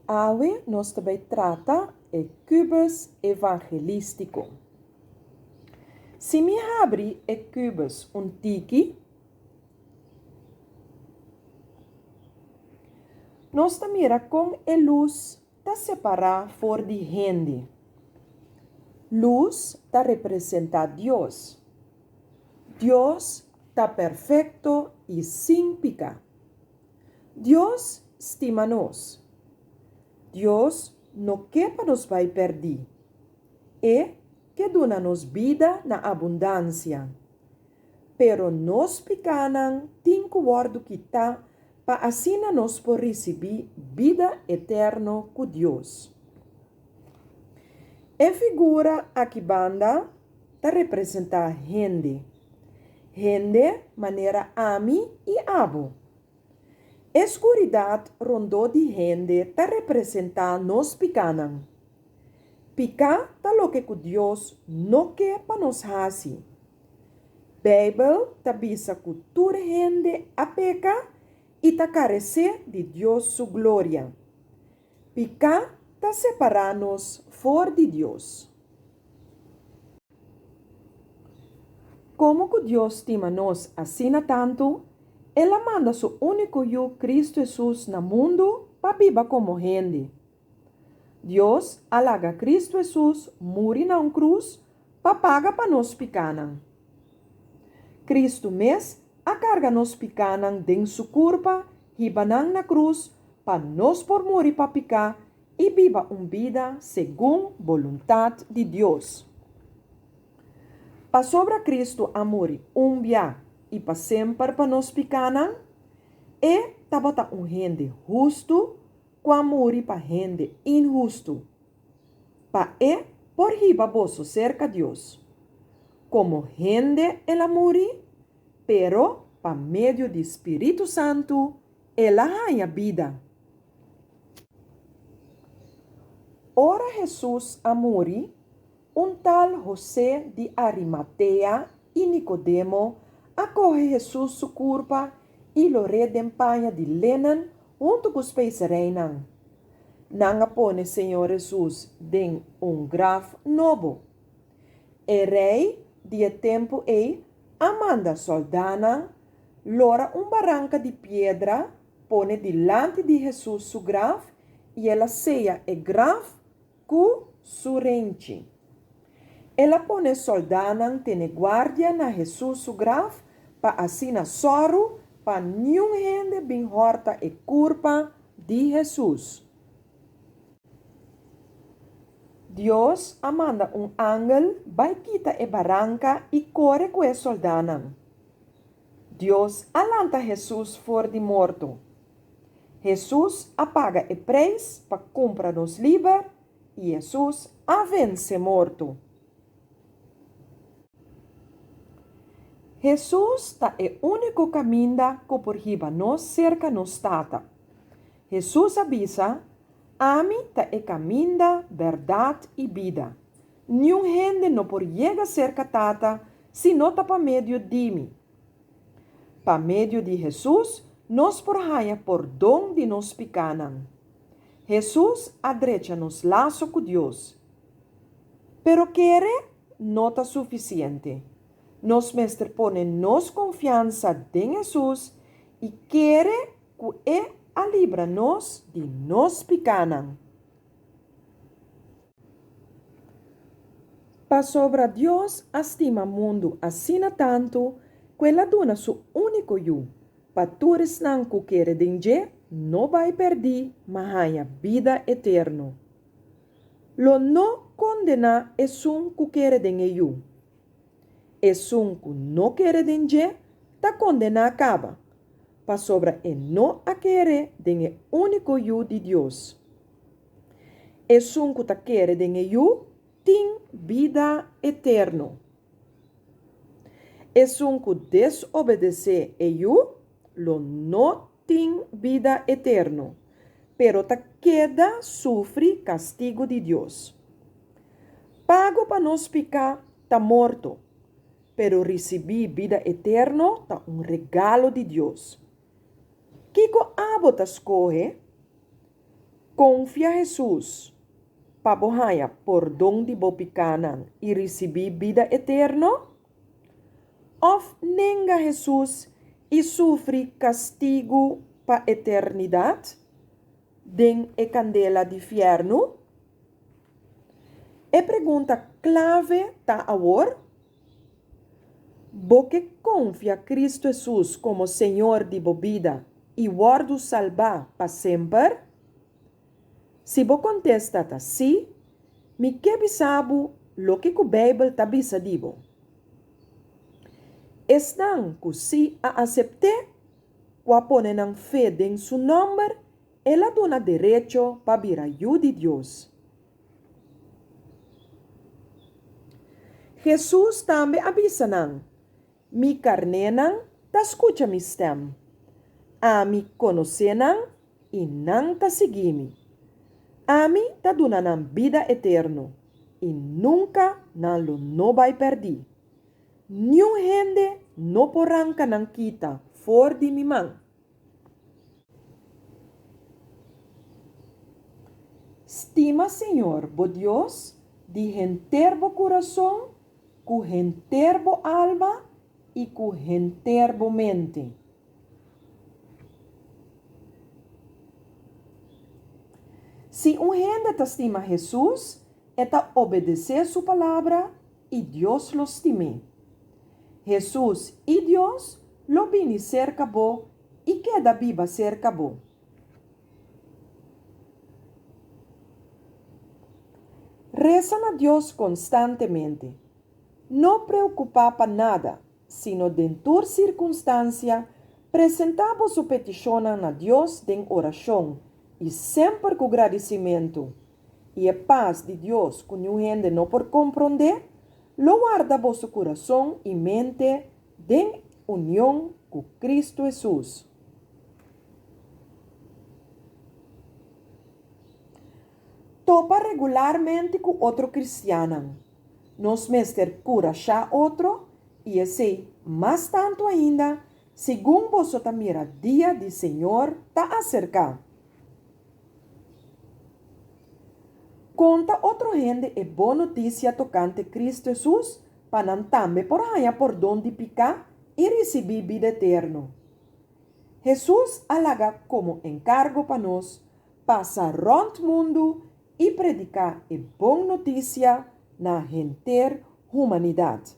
Awe nós também trata é cubus evangelístico. Se me abre é cubus tiki, nós mira com a luz ta separar for de gente. Luz ta representa Deus. Deus ta perfeito e sem pecado. Deus estima nós. Deus não quer para nos vai perder. E que dona nos vida na abundância. Pero nós pecanan tem que guardo quitar para assim nós por receber vida eterna com Deus. E figura aqui banda ta representa gente. Gente maneira ami e abo. Escuridade rondou de gente ta representa nos picanan. Pica ta lo que Deus não quer para nos fazer. Bíblia ta bisa que toda gente a peca e ta carece de Deus sua glória. Pica ta separar-nos for de Deus. Como que Deus estima nos assim tanto, Ela manda seu único Filho Cristo Jesus no mundo para viver como gente. Deus alaga Cristo Jesus morrer na cruz para pagar para nós picanan. Cristo mes a carga nos picanan den su corpo hibanan na cruz para nós por morrer para picar e viva vida segundo vontade de Deus. Para sobra Cristo a morrer dia e para sempre para nós picanan e tabata gente justo quando morrer para gente injusto. Para por riba vosso cerca Deus. Como gente ela morre, pero para meio do Espírito Santo ela ganha vida. Ora Jesus a morrer, tal José de Arimatea e Nicodemo acorre Jesus su curpa e lo redempanha de lenan junto com os peixes reinan. Nanga pone Senhor Jesus den graf novo. E rei de tempo amanda soldana, lora barranca de pedra, pone delante de Jesus su graf e ela seia graf cu su rente. Ela pone soldana tene guardia na Jesus su graf pa assina soro pa nenhum gente bem horta curpa de Jesus. Deus amanda ángel vai quita barranca e corre com a soldana. Deus alanta Jesus for de morto. Jesus apaga o preço para comprar nos livre e Jesus a vence morto. Jesus tá o único caminho que por riba nos cerca nos tata. Jesus avisa, ami tá o caminho da verdade e vida. Nenhum gente não por chega cerca tata, se não tá para meio de mim. Para meio de Jesus, nos por raia por dom de nos picanan. Jesus adrecha nos laço com Deus. Pero querer não tá suficiente. Nos mestre pone nos confiança em Jesus e quer que a libra nos de nos picanan. Para sobra Deus estima mundo assim tanto que ela dona su único Filho, para todos não que querem dengue, não vai perder, mas ganha vida eterna. Lo não condena é um que quer dengue. É um que não quer dengue, tá condena acaba. Para sobra não a querer dengue único Filho de Deus. É um que tá quer dengue tem vida eterna. É um que desobedecer lo não tem vida eterna, pero ta queda sofre castigo de Deus. Pago para nos picar tá morto, pero receber vida eterna tá regalo de Deus. Kiko abo ta escorre, Confia Jesus, pabohaya por donde bopicanan y recibir vida eterno? Of nenga Jesus y sufre castigo pa eternidad? Den e candela de infierno? E pergunta clave ta agora? Porque confia Cristo Jesus como Senhor de bobida e guardo salvar para sempre? Se você contesta tá sim, me que sabe lo que a Bíblia está dizendo. Estão que se a aceitar, a poner en fé em seu nome, ela dona direito para vir a ajuda de Deus. Jesus também avisa nan, mi carnenan ta escucha mi stem. A mi conocenan e nan ta seguimi. A mi ta dunanan vida eterno e nunca nan lo no vai perdi. Nenhum gente no porranca nan kita for de mi man. Estima Senhor, bo Deus, de enterbo coração, cu enterbo alma e cu enterbo mente. Se gente estima Jesus, está obedecer sua palavra e Deus lo estime. Jesus e Deus lo vini cerca bo e queda viva cerca bo. Rezan a Deus constantemente. No preocupa para nada, sino dentro circunstancia, presentamos su petición a Dios en oración y siempre con agradecimiento. Y a paz de Dios, que no gente no por comprender, lo guarda vuestro corazón y mente en unión con Cristo Jesús. Topa regularmente con otro cristiano. Nos mester cura já outro, e esse, mais tanto ainda, segundo você mira dia do Senhor está acerca. Conta outro gente e boa notícia tocante Cristo Jesus, para não também por aí por donde picar e receber vida eterna. Jesus alaga como encargo para nós, passar rond mundo e predicar a boa notícia na gente humanidade.